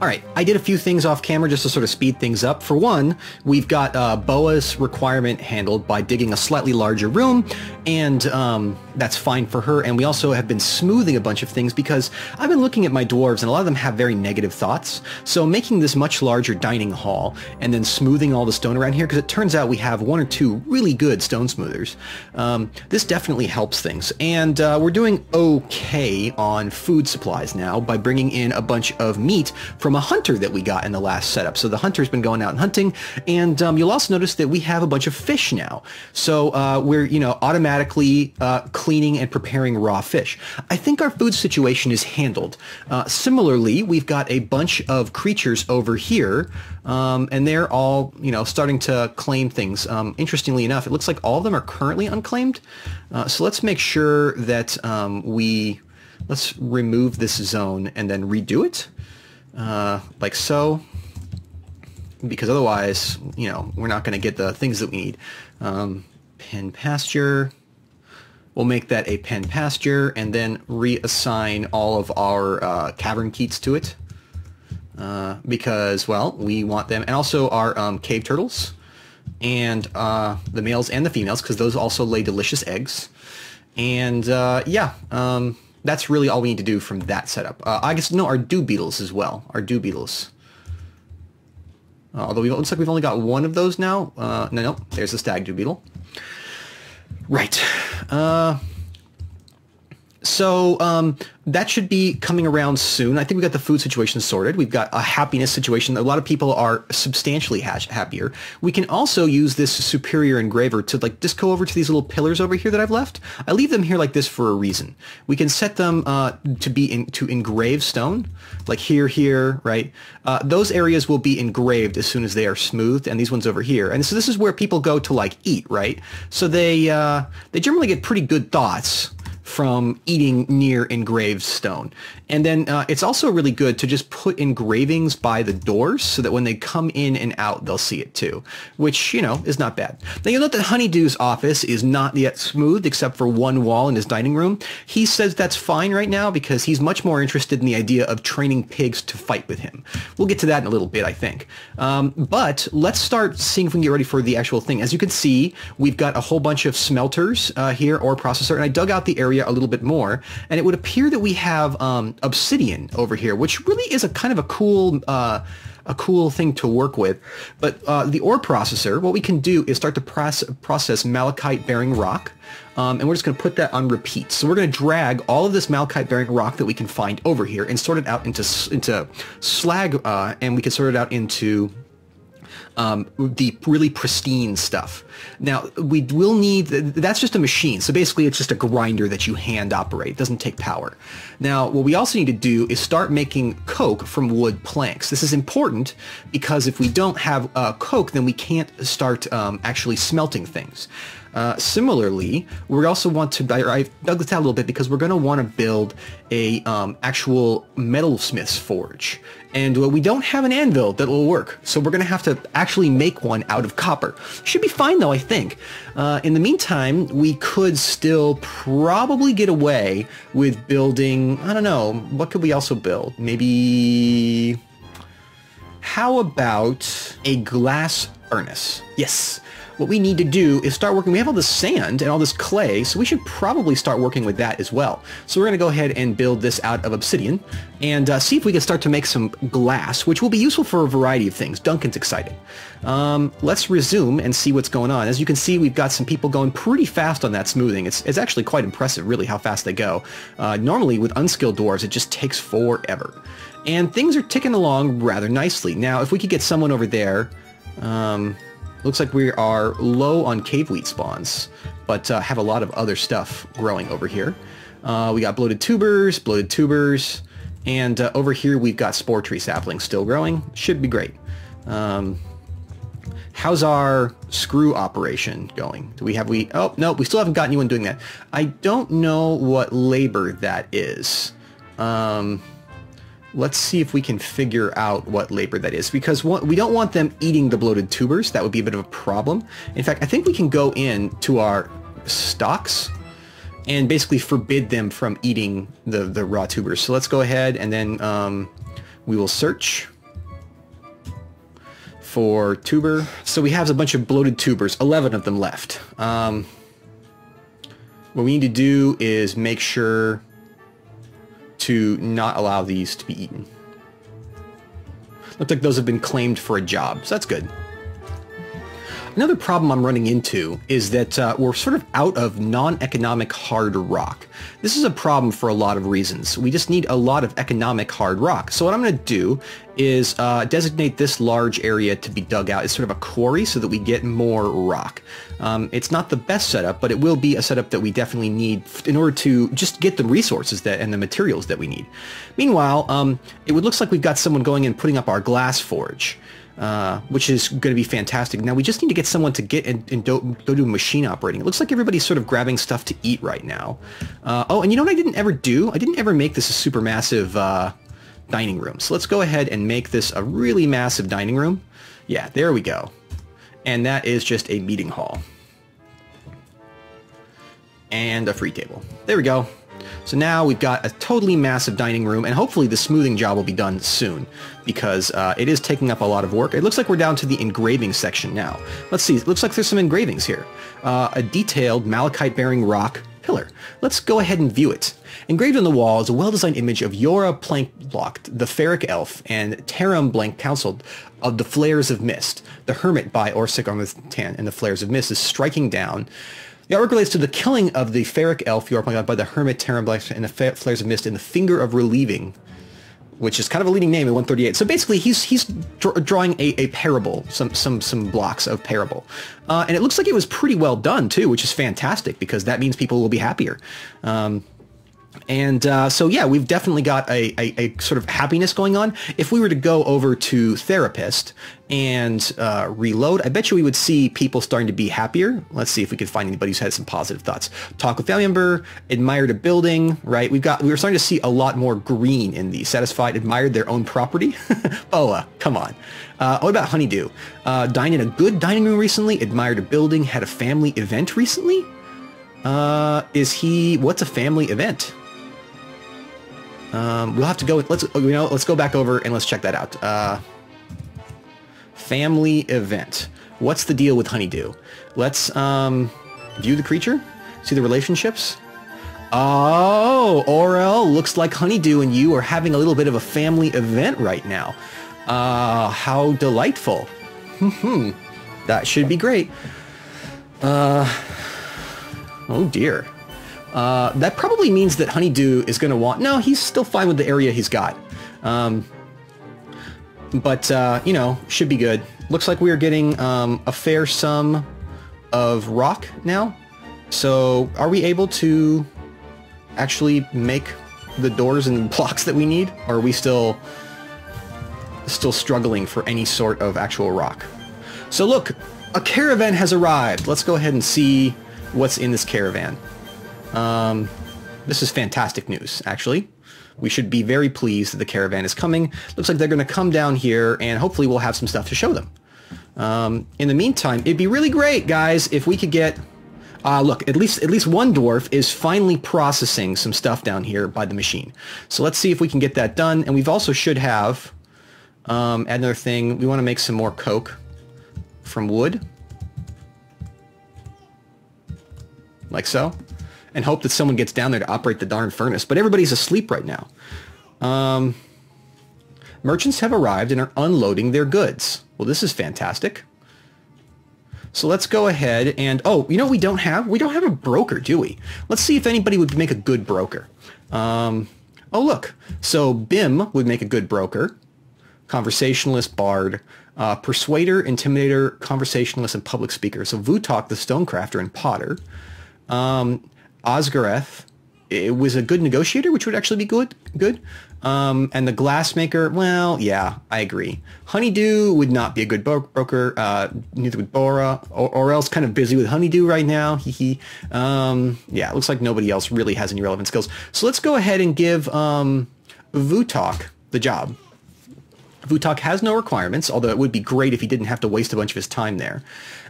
All right, I did a few things off camera just to sort of speed things up. For one, we've got Boa's requirement handled by digging a slightly larger room, and that's fine for her. And we also have been smoothing a bunch of things because I've been looking at my dwarves, and a lot of them have very negative thoughts. So making this much larger dining hall and then smoothing all the stone around here, because it turns out we have one or two really good stone smoothers, this definitely helps things. And we're doing okay on food supplies now by bringing in a bunch of meat from a hunter that we got in the last setup. So the hunter's been going out and hunting, and you'll also notice that we have a bunch of fish now. So we're, you know, automatically cleaning and preparing raw fish. I think our food situation is handled. Similarly, we've got a bunch of creatures over here, and they're all, you know, starting to claim things. Interestingly enough, it looks like all of them are currently unclaimed. So let's make sure that let's remove this zone and then redo it. Like so, because otherwise, you know, we're not going to get the things that we need. Pen pasture. We'll make that a pen pasture and then reassign all of our cavern keats to it. Because, well, we want them, and also our cave turtles, and the males and the females, because those also lay delicious eggs. And yeah, that's really all we need to do from that setup. I guess, no, our dew beetles as well. Our dew beetles. Although it looks like we've only got one of those now. No, there's the stag dew beetle. Right. So that should be coming around soon. I think we got the food situation sorted. We've got a happiness situation. A lot of people are substantially happier. We can also use this superior engraver to like just go over to these little pillars over here that I've left. I leave them here like this for a reason. We can set them to engrave stone, like here, right? Those areas will be engraved as soon as they are smoothed, and these ones over here. And so this is where people go to like eat, right? So they generally get pretty good thoughts from eating near engraved stone. And then it's also really good to just put engravings by the doors so that when they come in and out, they'll see it too, which, you know, is not bad. Now you'll note that Honeydew's office is not yet smoothed except for one wall in his dining room. He says that's fine right now because he's much more interested in the idea of training pigs to fight with him. We'll get to that in a little bit, I think. But let's start seeing if we can get ready for the actual thing. As you can see, we've got a whole bunch of smelters here, or processor, and I dug out the area a little bit more, and it would appear that we have obsidian over here, which really is a kind of a cool thing to work with. But the ore processor, what we can do is start to process malachite-bearing rock, and we're just going to put that on repeat. So we're going to drag all of this malachite-bearing rock that we can find over here and sort it out into slag, and we can sort it out into the really pristine stuff. Now, we will need, that's just a machine. So basically, it's just a grinder that you hand operate. It doesn't take power. Now, what we also need to do is start making coke from wood planks. This is important because if we don't have coke, then we can't start actually smelting things. Similarly, we also want to, I dug this out a little bit because we're going to want to build a actual metalsmith's forge. And we don't have an anvil that will work, so we're going to have to actually make one out of copper. Should be fine though, I think. In the meantime, we could still probably get away with building, I don't know, what could we also build? Maybe, how about a glass furnace? Yes. What we need to do is start working. We have all this sand and all this clay, so we should probably start working with that as well. So we're going to go ahead and build this out of obsidian and see if we can start to make some glass, which will be useful for a variety of things. Duncan's excited. Let's resume and see what's going on. As you can see, we've got some people going pretty fast on that smoothing. It's actually quite impressive, really, how fast they go. Normally, with unskilled dwarves, it just takes forever. And things are ticking along rather nicely. Now, if we could get someone over there... looks like we are low on cave wheat spawns, but have a lot of other stuff growing over here. We got bloated tubers, and over here we've got spore tree saplings still growing. Should be great. How's our screw operation going? Oh, no, we still haven't got anyone doing that. I don't know what labor that is. Let's see if we can figure out what labor that is, because we don't want them eating the bloated tubers. That would be a bit of a problem. In fact, I think we can go in to our stocks and basically forbid them from eating the raw tubers. So let's go ahead and then We will search for tuber. So we have a bunch of bloated tubers, 11 of them left. What we need to do is make sure to not allow these to be eaten. Looks like those have been claimed for a job, so that's good. Another problem I'm running into is that we're sort of out of non-economic hard rock. This is a problem for a lot of reasons. We just need a lot of economic hard rock. So what I'm going to do is designate this large area to be dug out as sort of a quarry so that we get more rock. It's not the best setup, but it will be a setup that we definitely need in order to just get the resources and the materials that we need. Meanwhile, it looks like we've got someone going and putting up our glass forge. Which is going to be fantastic. Now we just need to get someone to get and go do machine operating. It looks like everybody's sort of grabbing stuff to eat right now. Oh, and you know what I didn't ever do? I didn't ever make this a super massive dining room. So let's go ahead and make this a really massive dining room. Yeah, there we go. And that is just a meeting hall. And a free table. There we go. So now we've got a totally massive dining room, and hopefully the smoothing job will be done soon, because it is taking up a lot of work. It looks like we're down to the engraving section now. Let's see, it looks like there's some engravings here. A detailed malachite-bearing rock pillar. Let's go ahead and view it. Engraved on the wall is a well-designed image of Yora Plankblocked, the Ferric Elf, and Taram Blank Counseled of the Flares of Mist. The Hermit by Orsic Armithan and the Flares of Mist is striking down. The artwork relates to the killing of the Ferric Elf Yora Plankblocked by the Hermit Taram Blank and the Flares of Mist in the Finger of Relieving, which is kind of a leading name in 138. So basically, he's drawing a parable, some blocks of parable. And it looks like it was pretty well done, too, which is fantastic, because that means people will be happier. So yeah, we've definitely got a sort of happiness going on. If we were to go over to Therapist and reload, I bet you we would see people starting to be happier. Let's see if we could find anybody who's had some positive thoughts. Talk with family member, admired a building, right? We were starting to see a lot more green in these. Satisfied, admired their own property. Boa, come on. What about Honeydew? Dined in a good dining room recently, admired a building, had a family event recently? What's a family event? We'll have to go. Let's go back over and let's check that out. Family event. What's the deal with Honeydew? Let's view the creature. See the relationships. Oh, Orel, looks like Honeydew and you are having a little bit of a family event right now. How delightful. That should be great. Oh dear. That probably means that Honeydew is going to want... No, he's still fine with the area he's got. Should be good. Looks like we're getting a fair sum of rock now. So are we able to actually make the doors and blocks that we need? Or are we still struggling for any sort of actual rock? So look, a caravan has arrived. Let's go ahead and see what's in this caravan. This is fantastic news, actually. We should be very pleased that the caravan is coming. Looks like they're going to come down here, and hopefully we'll have some stuff to show them. In the meantime, it'd be really great, guys, if we could get... look, at least one dwarf is finally processing some stuff down here by the machine. So let's see if we can get that done. And we've also should have... add another thing. We want to make some more coke from wood. Like so. And hope that someone gets down there to operate the darn furnace. But everybody's asleep right now. Merchants have arrived and are unloading their goods. Well, this is fantastic. So let's go ahead and... Oh, you know what we don't have? We don't have a broker, do we? Let's see if anybody would make a good broker. Oh, look. So Bim would make a good broker. Conversationalist, bard, persuader, intimidator, conversationalist, and public speaker. So Vutok, the stonecrafter, and potter. Osgareth, it was a good negotiator, which would actually be good. And the glassmaker, well, yeah, I agree. Honeydew would not be a good broker. Neither would Bora, or else kind of busy with Honeydew right now. Yeah, it looks like nobody else really has any relevant skills. So let's go ahead and give Vutok the job. Vutok has no requirements, although it would be great if he didn't have to waste a bunch of his time there.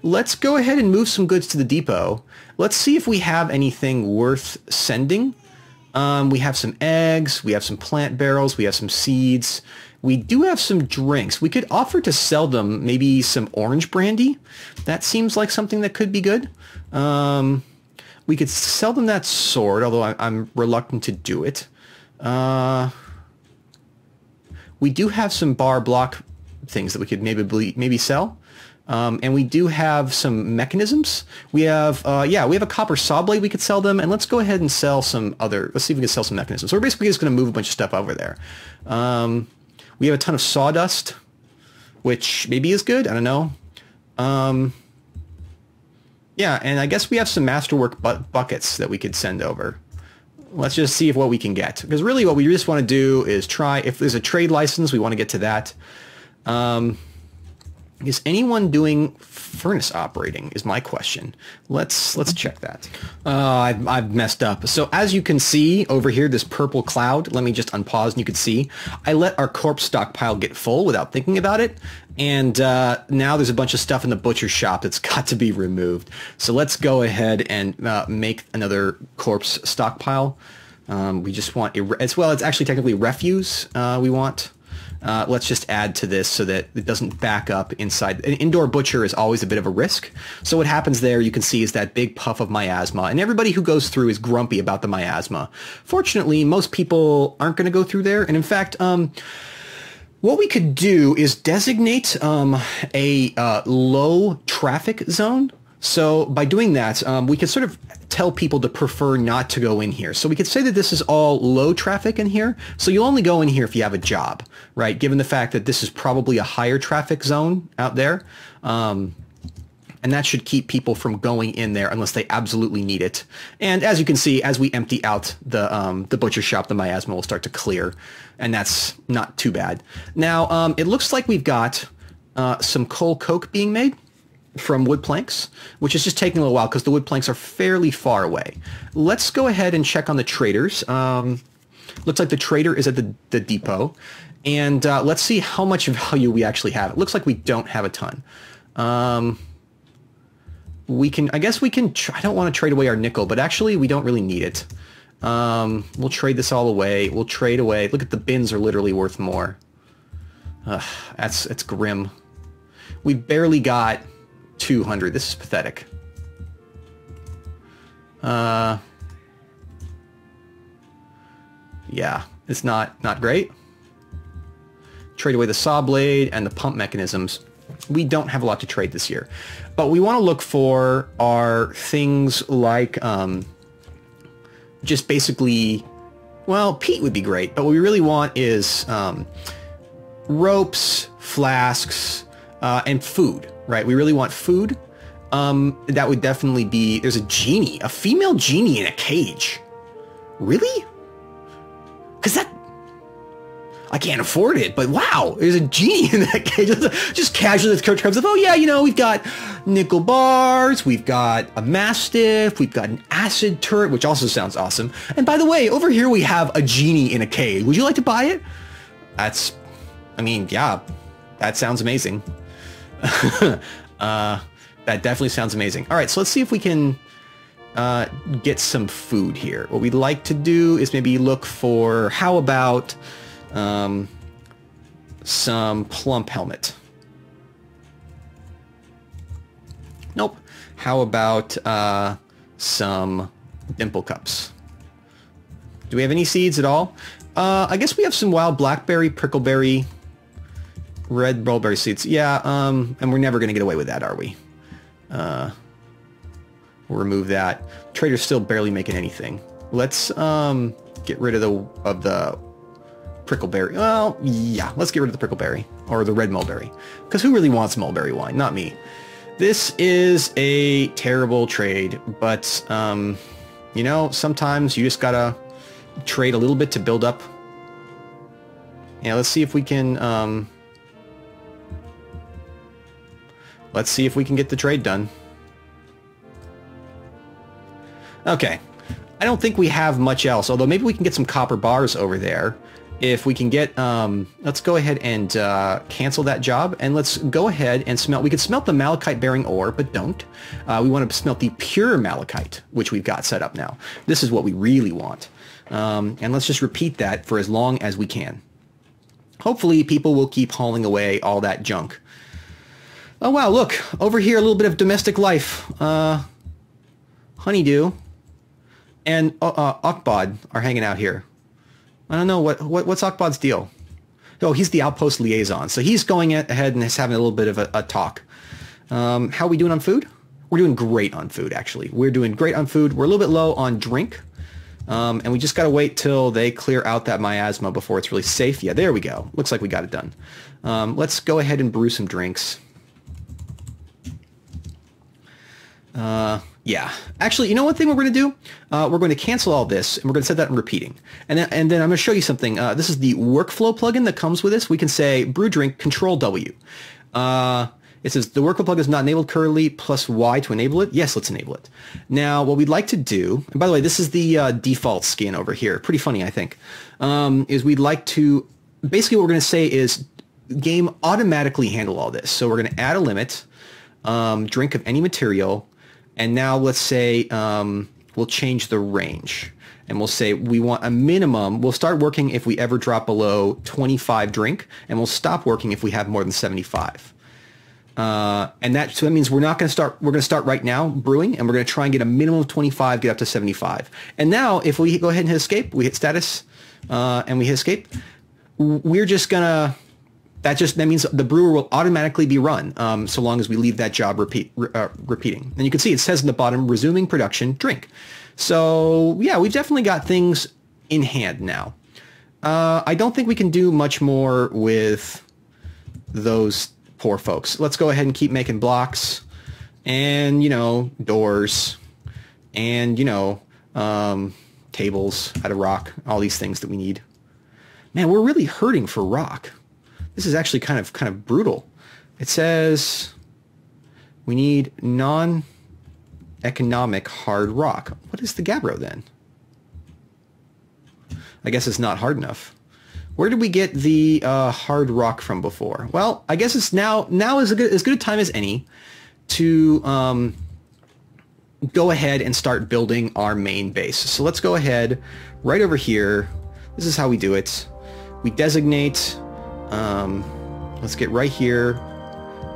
Let's go ahead and move some goods to the depot. Let's see if we have anything worth sending. We have some eggs, we have some plant barrels, we have some seeds. We do have some drinks. We could offer to sell them maybe some orange brandy. That seems like something that could be good. We could sell them that sword, although I'm reluctant to do it. We do have some bar block things that we could maybe sell. And we do have some mechanisms. We have, yeah, we have a copper saw blade. We could sell them. And let's go ahead and sell some other, let's see if we can sell some mechanisms. So we're basically just going to move a bunch of stuff over there. We have a ton of sawdust, which maybe is good. I don't know. Yeah, and I guess we have some masterwork buckets that we could send over. Let's just see what we can get. Because really what we just want to do is try, if there's a trade license, we want to get to that. Is anyone doing furnace operating is my question. Let's check that. I've messed up. So as you can see over here, this purple cloud, let me just unpause and you can see, I let our corpse stockpile get full without thinking about it. And now there's a bunch of stuff in the butcher shop that's got to be removed. So let's go ahead and make another corpse stockpile. We just want, as well, it's actually technically refuse we want. Let's just add to this so that it doesn't back up inside. An indoor butcher is always a bit of a risk. So what happens there, you can see, is that big puff of miasma. And everybody who goes through is grumpy about the miasma. Fortunately, most people aren't going to go through there. And in fact, what we could do is designate a low traffic zone. So by doing that, we can sort of tell people to prefer not to go in here. So we could say that this is all low traffic in here. So you'll only go in here if you have a job, right? Given the fact that this is probably a higher traffic zone out there. And that should keep people from going in there unless they absolutely need it. And as you can see, as we empty out the butcher shop, the miasma will start to clear. And that's not too bad. Now, it looks like we've got some coal coke being made from wood planks, which is just taking a little while because the wood planks are fairly far away. Let's go ahead and check on the traders. Looks like the trader is at the depot. And let's see how much value we actually have. It looks like we don't have a ton. I guess we can, I don't want to trade away our nickel, but actually we don't really need it. We'll trade this all away. We'll trade away. Look at the bins are literally worth more. It's grim. We barely got 200. This is pathetic. Yeah, it's not great. Trade away the saw blade and the pump mechanisms. We don't have a lot to trade this year, but we want to look for our things like just basically, well, peat would be great, but what we really want is ropes, flasks, and food. Right, we really want food. That would definitely be, there's a genie, a female genie in a cage. Really? Because that, I can't afford it, but wow, there's a genie in that cage. Just casually, this comes of, oh yeah, you know, we've got nickel bars, we've got a mastiff, we've got an acid turret, which also sounds awesome. And by the way, over here we have a genie in a cage. Would you like to buy it? That's, I mean, yeah, that sounds amazing. That definitely sounds amazing. All right, so let's see if we can get some food here. What we'd like to do is maybe look for, how about some plump helmet? Nope. How about some dimple cups? Do we have any seeds at all? I guess we have some wild blackberry, prickleberry, red mulberry seeds. Yeah, and we're never going to get away with that, are we? We'll remove that. Trader's still barely making anything. Let's get rid of the prickleberry. Well, yeah, let's get rid of the prickleberry or the red mulberry. Because who really wants mulberry wine? Not me. This is a terrible trade, but you know, sometimes you just gotta trade a little bit to build up. Yeah, let's see if we can let's see if we can get the trade done. Okay. I don't think we have much else, although maybe we can get some copper bars over there if we can get, let's go ahead and cancel that job, and let's go ahead and smelt. We could smelt the malachite bearing ore, but don't. We want to smelt the pure malachite, which we've got set up now. This is what we really want. And let's just repeat that for as long as we can. Hopefully people will keep hauling away all that junk. Oh wow, look, over here a little bit of domestic life. Honeydew and Akbod are hanging out here. I don't know, what's Akbod's deal? Oh, he's the outpost liaison, so he's going ahead and is having a little bit of a talk. How are we doing on food? We're doing great on food, actually. We're doing great on food. We're a little bit low on drink. And we just got to wait till they clear out that miasma before it's really safe. Yeah, there we go. Looks like we got it done. Let's go ahead and brew some drinks. Yeah. Actually, you know one thing we're going to do? We're going to cancel all this, and we're going to set that in repeating. And then I'm going to show you something. This is the workflow plugin that comes with this. We can say brew drink, Control W. It says the workflow plugin is not enabled currently, plus Y to enable it. Yes, let's enable it. Now, what we'd like to do, and by the way, this is the default skin over here. Pretty funny, I think, is we'd like to, basically what we're going to say is game automatically handle all this. So we're going to add a limit, drink of any material, and now let's say we'll change the range. And we'll say we want a minimum. We'll start working if we ever drop below 25 drink, and we'll stop working if we have more than 75. And so that means we're not going to start. We're going to start right now brewing, and we're going to try and get a minimum of 25, get up to 75. And now, if we go ahead and hit escape, we hit status, and we hit escape. We're just gonna. That means the brewer will automatically be run, so long as we leave that job repeating. And you can see it says in the bottom, resuming production, drink. So yeah, we've definitely got things in hand now. I don't think we can do much more with those poor folks. Let's go ahead and keep making blocks and, doors and, tables out of rock, all these things that we need. Man, we're really hurting for rock. This is actually kind of brutal. It says we need non-economic hard rock. What is the gabbro then? I guess it's not hard enough. Where did we get the hard rock from before? Well, I guess it's now is as good a time as any to go ahead and start building our main base. So let's go ahead right over here. This is how we do it. We designate. Let's get right here,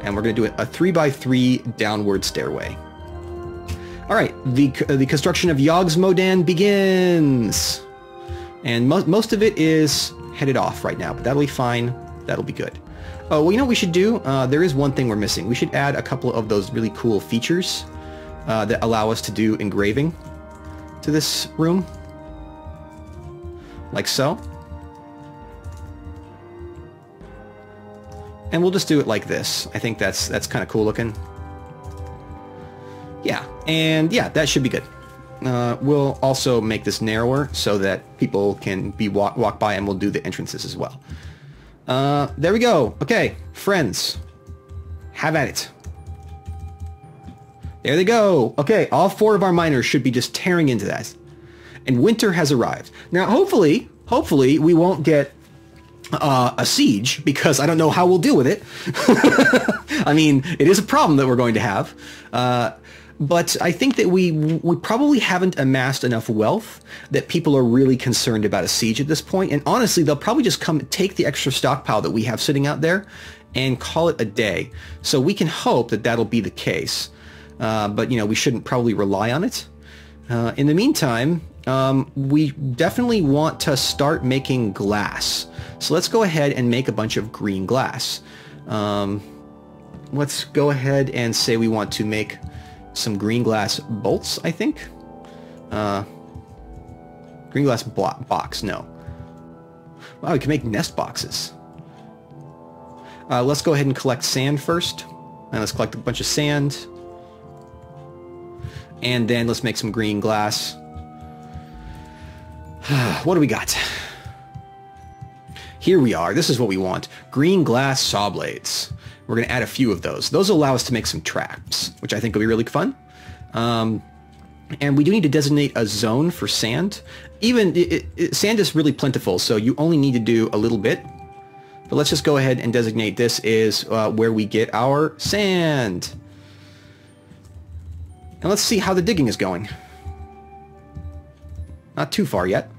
and we're going to do a 3x3 downward stairway. All right, the construction of Yog's Modan begins, and most of it is headed off right now, but that'll be fine. That'll be good. Oh, well, you know what we should do? There is one thing we're missing. We should add a couple of those really cool features that allow us to do engraving to this room, like so. And we'll just do it like this. I think that's kind of cool looking. Yeah, and yeah, that should be good. We'll also make this narrower so that people can walk by, and we'll do the entrances as well. There we go. Okay, friends, have at it. There they go. Okay, all 4 of our miners should be just tearing into that. And winter has arrived. Now, hopefully we won't get a siege, because I don't know how we'll deal with it. I mean, it is a problem that we're going to have. But I think that we probably haven't amassed enough wealth that people are really concerned about a siege at this point. And honestly, they'll probably just come take the extra stockpile that we have sitting out there and call it a day. So we can hope that that'll be the case. But, we shouldn't probably rely on it. In the meantime, we definitely want to start making glass. So let's go ahead and make a bunch of green glass. Let's go ahead and say we want to make some green glass bolts, I think. Green glass box, no. Wow, we can make nest boxes. Let's go ahead and collect sand first. And let's collect a bunch of sand. And then let's make some green glass. What do we got? Here we are. This is what we want. Green glass saw blades. We're going to add a few of those. Those will allow us to make some traps, which I think will be really fun. And we do need to designate a zone for sand. Even sand is really plentiful, so you only need to do a little bit. But let's just go ahead and designate this is where we get our sand. And let's see how the digging is going. Not too far yet.